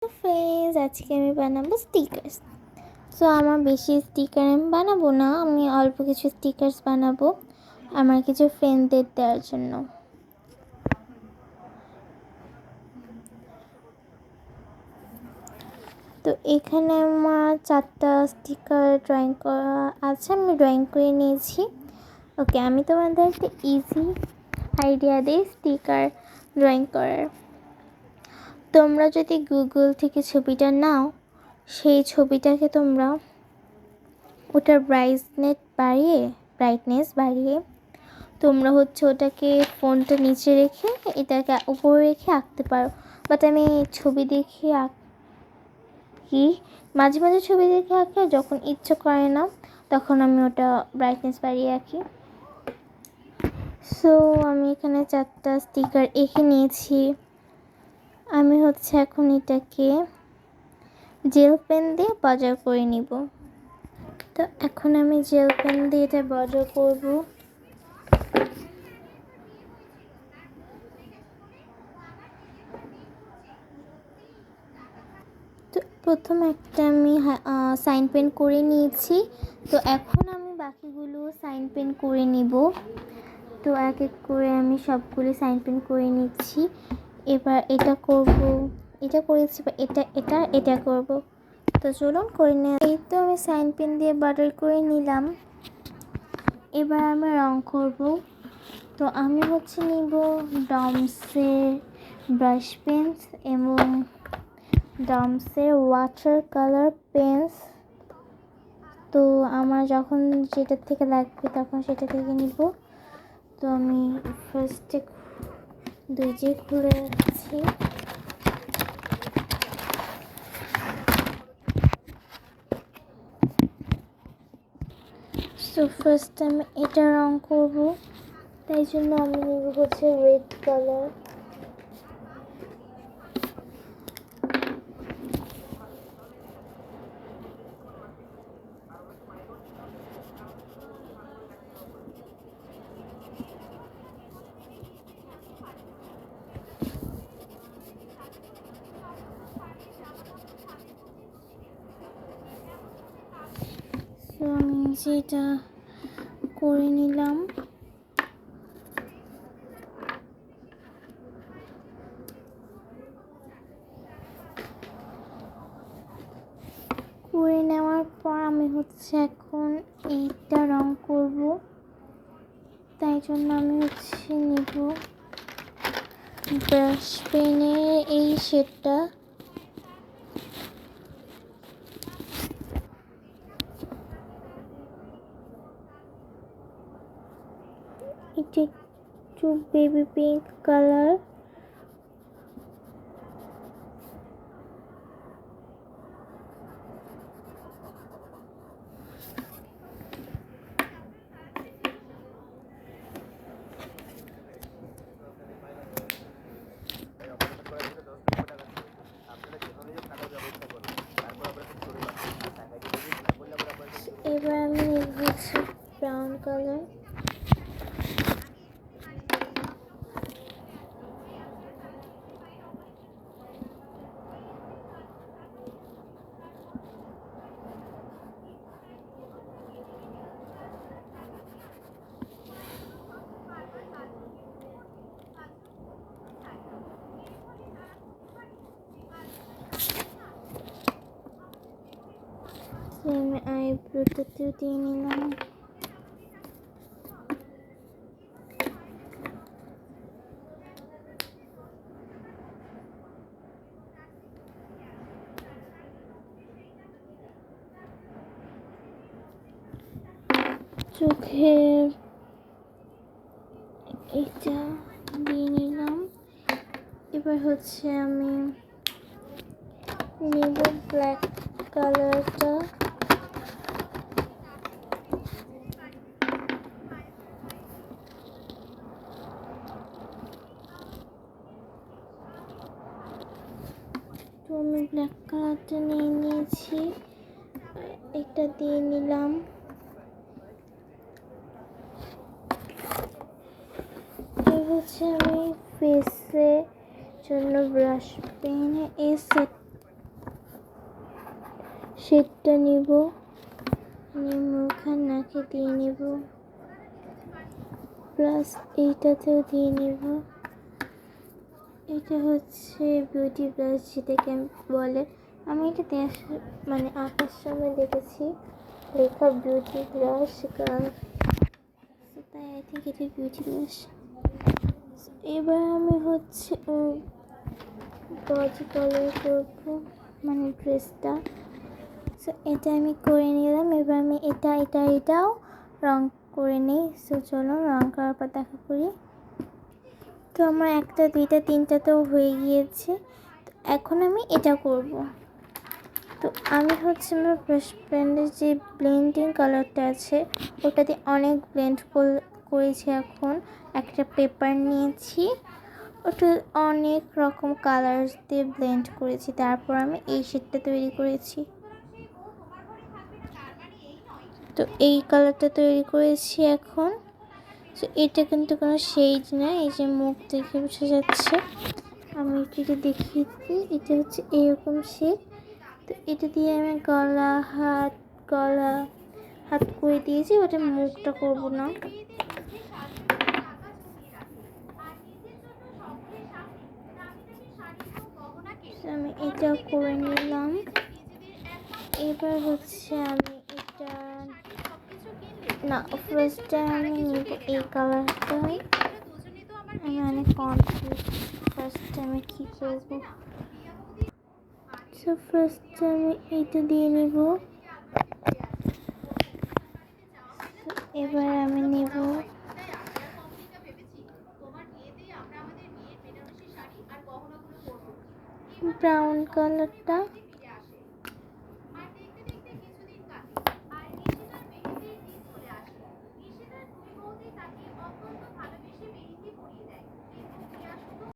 তো ফ্রেন্ডস, আজকে আমি বানাবো স্টিকার্স। সো আমার বেশি স্টিকার আমি বানাবো না, আমি অল্প কিছু স্টিকার্স বানাবো আমার কিছু ফ্রেন্ডদের দেওয়ার জন্য। তো এখানে আমার 4টা স্টিকার ড্রয়িং করা আছে, আমি ড্রয়িং করে নিয়েছি। ওকে, আমি তোমাদের একটা ইজি আইডিয়া দিই স্টিকার ড্রয়িং করার। তোমরা যদি গুগল থেকে ছবিটা নাও, সেই ছবিটাকে তোমরা ওটার ব্রাইটনেস বাড়িয়ে তোমরা ওটাকে ফোনটা নিচে রেখে এটাকে উপরে রেখে আঁকতে পারো। বাট আমি ছবি দেখে আঁকি, মাঝে মাঝে ছবি দেখে আঁকি, যখন ইচ্ছে করে না তখন আমি ওটা ব্রাইটনেস বাড়িয়ে আঁকি। সো আমি এখানে 4টা স্টিকার এঁকে নিয়েছি। আমি এখন এটাকে জেল পেন দিয়ে বর্ডার করে নিব। তো এখন আমি জেল পেন দিয়ে এটা বর্ডার করব। তো প্রথম একটা আমি সাইন পেন করে নিয়েছি। তো এখন আমি বাকিগুলো সাইন পেন করে নিব। তো এক এক করে আমি সবগুলো সাইন পেন করে নিচ্ছি। এবার এটা করব, এটা করেছি, এটা করব। তো চলুন করে নিই। এই তো আমি সাইন পেন দিয়ে বর্ডার করে নিলাম। এবার আমি রং করব। তো আমি নিব ডমসের ব্রাশ পেন্স এবং ডমসের ওয়াটার কালার পেন্স। তো আমার যখন যেটা থেকে লাগবে তখন সেটা থেকে নিব। তো আমি ফার্স্টে দুইটি খুলে রাখছি। তো ফার্স্ট আমি এটা রং করব, তাই জন্য আমি নিব রেড কালার। তো আমি যেটা করে নিলাম। করে নেওয়ার পর আমি এখন এইটা রং করব, তাই জন্য আমি নিব ব্রাশ পেনের এই শেডটা। এটা একটু বেবি পিঙ্ক কালার। এবার আমি নিব ব্রাউন কালার। আমি আইব্রোটাতেও দিয়ে নিলাম। চোখের এটা দিয়ে নিলাম। এবার আমি নিব ব্ল্যাক কালারটা। তো আমি ব্ল্যাক কালারটা নিয়ে নিয়েছি, এটা দিয়ে নিলাম। আমি ফেসে জন্য ব্রাশ পেন এই সেট শেডটা নিব, নিয়ে মুখ আর নাকে দিয়ে নিব, প্লাস এইটাতেও দিয়ে নিব। এটা হচ্ছে বিউটি ব্লাশ যেটাকে বলে, আমি এটা মানে আঁকার সময় দেখেছি লেখা বিউটি ব্লাশ, কারণ তাই আই থিঙ্ক এটা বিউটি ব্লাশ। এবার আমি হচ্ছে গজ কালার করবো, মানে ড্রেসটা। সো এটা আমি করে নিলাম। এবার আমি এটাও রং করে নিই। সো চলো রং করার পর দেখা করি। তো আমার 1টা 2টা 3টা তো হয়ে গিয়েছে। তো এখন আমি এটা করব। তো আমি হচ্ছে আমার ব্রাশ পেনের যে ব্লেন্ডিং কালারটা আছে ওটা দিয়ে অনেক ব্লেন্ড করেছি। এখন একটা পেপার নিয়েছি, ওটা অনেক রকম কালার দিয়ে ব্লেন্ড করেছি, তারপর আমি এই শেডটা তৈরি করেছি। তো এই কালারটা তৈরি করেছি এখন। তো এটা কিন্তু কোনো শেড না, এই যে মুখ দেখে বোঝা যাচ্ছে। আমি এটা দেখিয়ে দিই, এটা হচ্ছে এরকম শেড। তো এটা দিয়ে আমি গলা হাত করে দিয়েছি, ওটা মুখটা করব না। আমি এটা করে নিলাম। এবার হচ্ছে আমি এটা ফার্স্টে আমি নিব এই কালারটাই। আমি অনেক কনফিউজ ফার্স্টে আমি কী করবো। সো ফার্স্টে আমি এইটা দিয়ে নিব। এবার আমি নিব ব্রাউন কালারটা।